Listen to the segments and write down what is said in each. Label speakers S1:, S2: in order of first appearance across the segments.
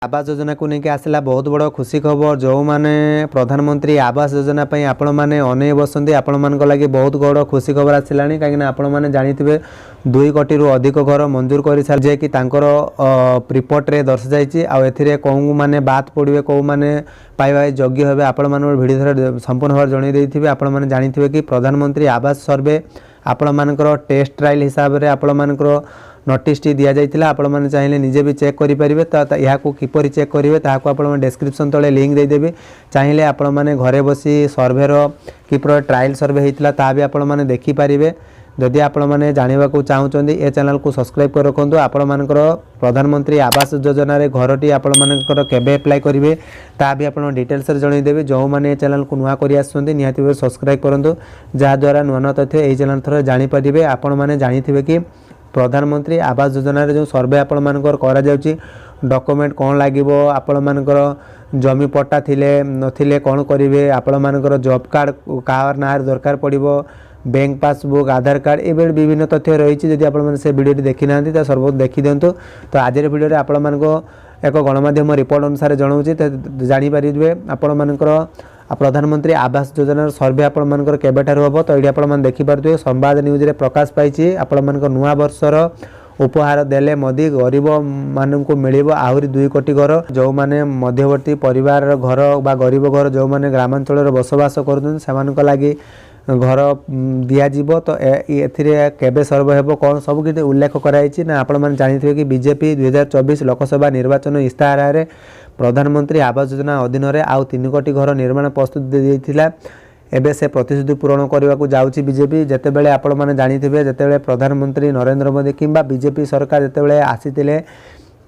S1: आवास योजना को लेकिन आसला बहुत बड़ खुशी खबर। जो मैंने प्रधानमंत्री आवास योजना आपण मैंने अनै बसंती आपण मान लगी बहुत बड़ खुशी खबर आसला कहीं आपण मैंने जाथे 2 कोटी अधिक घर मंजूर कर सारे कि रिपोर्ट रे दर्शा जाइए कौ मैंने बात पड़े कौ मैंने पाइबा योग्य हे आपण मान भिडियो संपूर्ण भाव जनई आपण मैंने जाथे कि प्रधानमंत्री आवास सर्वे आपण मानकर टेस्ट ट्रायल हिसाब से आपण मानकर नोटिस टी दि जाइए आपण मैंने चाहिए निजे भी चेक करेंगे तो यहाँ किपर चेक करेंगे ताकू आप डिस्क्रिप्शन तले लिंक देदेवी चाहिए आपण मैंने घरे बसी सर्वेर किपर ट्रायल सर्वे होता ता भी आपण मैंने देखिपारे। जदि आपण मैंने जानवा चाहते ये चैनल को सब्सक्राइब कर रखुद। आपण मानकर प्रधानमंत्री आवास योजना रे घरटी आपण मानकर केबे अप्लाई करेंगे ता भी आपण डिटेल्स जनईदेवी। जो मैंने चैनल को नुआ कर निहाती भाव सब्सक्राइब करूँ जहाँद्वारा नुआ नुआ तथ्य यही चैनल थोड़ा जानीपारे। आपण मैंने जानी कि प्रधानमंत्री आवास योजना रे जो सर्वे आपण मानकर करा जाउची डॉक्यूमेंट कौन लागिवो आपण मानकर जमी पट्टा थिले नथिले कौन करिवे आपण मानकर जॉब कार्ड कार नार दरकार पड़िवो बैंक पासबुक आधार कार्ड ये विभिन्न तथ्य रही। जदि आपण माने से वीडियो देखि नांती तो सर्व देखि दियंतु। तो आज वीडियो रे आपण मानको एक गणमाध्यम रिपोर्ट अनुसार जणाउची जानि पारिबे आपण मानकर प्रधानमंत्री आवास योजना सर्वे आपण मानकर केबेठार हम तो ये आपण देखि पारथि संवाद न्यूज रे प्रकाश पाई आपण मानकर नुआ वर्षर उपहार देले मोदी गरीब मानक मिलिबो आहुरी 2 कोटी घर। जो माने मध्यवर्ती परिवार घर बा गरीब घर जो माने ग्रामांचल बसवास करछन सेमानक लागि घर दिज्व। तो केबे सर्वे हेबो कौन सब कि उल्लेख कराई ना आपण मैंने जानी कि बीजेपी 2024 लोकसभा निर्वाचन इस्ताहार प्रधानमंत्री आवास योजना अधीन में आउ 3 कोटी घर निर्माण प्रस्तुति देइथिला। एबे से प्रतिश्रुति पूरण करने को जाउची बीजेपी। जेतेबेले आपण माने जानिथिबे जेतेबेले प्रधानमंत्री नरेंद्र मोदी किंबा बीजेपी सरकार जेतेबेले आसीथिले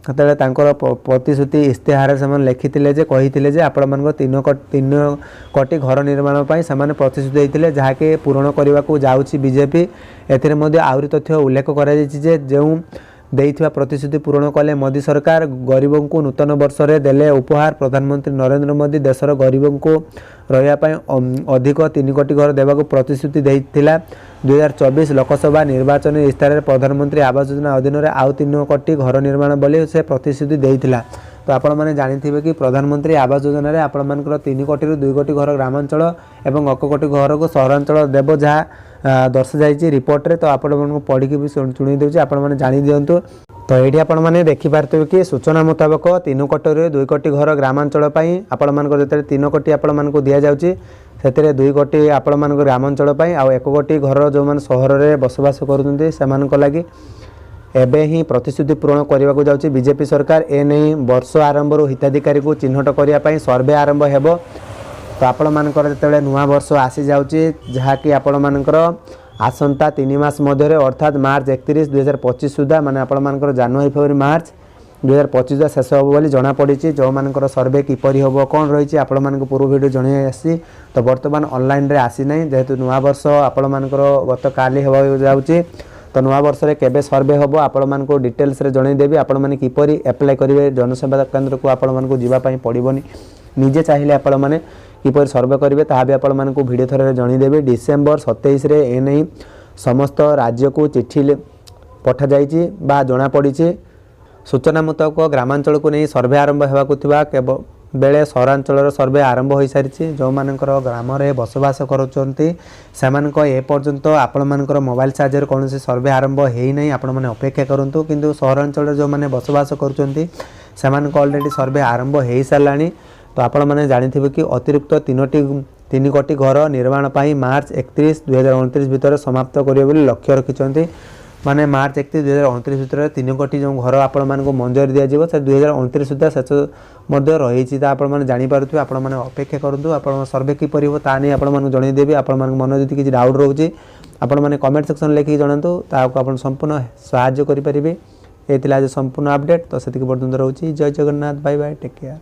S1: सेतेबेले तांकर प्रतिश्रुति इस्ताहार से लिखिथिले जे कहिथिले जे आपण मानको 3 कोटी घर निर्माण पई सेमाने प्रतिश्रुति देइथिले जहाँकि पूरण करने को जाउची बीजेपी। एथिरे मध्ये आउरी तथ्य उल्लेख करा जायछि जे जेउ देइथिबा प्रतिश्रुति पूरण कले मोदी सरकार गरीबों को नूतन वर्ष रे देले उपहार। प्रधानमंत्री नरेंद्र मोदी देशर गरीबों को रहिया पई अधिक 3 कोटी घर देवाक प्रतिश्रुति देइथिला। 2024 लोकसभा निर्वाचन इस्ताहार प्रधानमंत्री आवास योजना अधीन में आउ 3 कोटी घर निर्माण बोली से प्रतिश्रुति देइथिला। तो आपण मैंने जानिथिबे कि प्रधानमंत्री आवास योजना रे आपण मानकर 3 कोटी रु 2 कोटी घर ग्रामांचल एवं 1 कोटी घर को सहरांचल देव जहाँ दर्शा जाइए रिपोर्ट रे। तो आपण मानक पढ़ी भी शुणी देउची आपण माने जानि दियंतु। तो ये आपण मैंने देखिपारे कि सूचना मुताबक 3 कोटी रु 2 कोटी घर ग्रामांचल पई आपण मानकर जते 3 कोटी आपण मानक दिया जाउची सेतिरे 2 कोटी आपण मानक ग्रामांचल पई आ 1 कोटी घर जो मान सहर रे बसवास करूछन्ती सेमानक लागि एबे ही प्रतिश्रुति पूरण करने को जाउची बीजेपी सरकार। ए नहीं वर्ष आरंभ हिताधिकारी को चिन्हट करने सर्वे आरंभ हेबो। तो आपण मानकर जेतेबेले नुआ वर्ष आसी जाउची जहाँकि आपण मानकर आसंता 3 मास मध्य अर्थात मार्च 31 2025 सुधा माने आपण मानकर जनवरी फेब्रुआरी मार्च 2025 सुधा शेष हम बोली जना पड़ी। जो मानकर सर्वे किपरि हम कौन रही आपण मानक पूर्व वीडियो जणै आसी। तो बर्तमान ऑनलाइन रे आसी नै जेहेतु नुआ वर्ष आपण मानकर गत काली हेबा जाउची। तो नुआ वर्ष रे केबे सर्वे हम आपण मानक डिटेल्स रे जणै देबी आपण माने किपरि अप्लाई करिवे जनसेवा केंद्र को आपण मानक जीवा पई पड़िबोनी निजे चाहिए आपण माने किपर सर्वे करेंगे ता भी आपण मानक भिडियो थरे जनईदेवी। डिसेम्बर 27 रे ए नहीं समस्त राज्य को चिट्ठी पठा जाइए बा जना पड़ी। सूचना मुताबक ग्रामांचल को नहीं सर्वे आरंभ होगा केवल बेले सहरांचल सर्वे आरंभ हो सारी। जो मानकर ग्राम रे बसवास करुँचे से पर्यंत आपण मानकर मोबाइल साहाय्य कौन सर्वे आरंभ हो नहीं आपण मैंने अपेक्षा करूँ। किंतु सहरांचल जो मैंने बसवास करुँचे से अलरेडी सर्वे आरंभ हो सारा। तो आपण मैंने जानिथिबे कि अतिरिक्त 3 कोटी घर निर्माण पाई मार्च 31 2029 भितर समाप्त करिवे बोली लक्ष्य रखिछन्ती। माने मार्च 31 2029 भितर 3 कोटी जो घर आपण मानको मंजूरी दिया जिवो से 2029 सुधा शेष मध्य रहिछि। ता आपण माने जानि पारुथबे आपण माने अपेक्षा करंतु आपण सर्वे कि परिबो ता नै आपण मानको जणै देबी। आपण मानको मन जति किछि डाउट रहउछि आपण माने कमेंट सेक्शन लेखि जणांतु ताको आपण संपूर्ण सहाय्य करि परिबे। एतिला जे संपूर्ण अपडेट तो सेतिक पर्यंत रहउछि। जय Jagannath bye bye take care.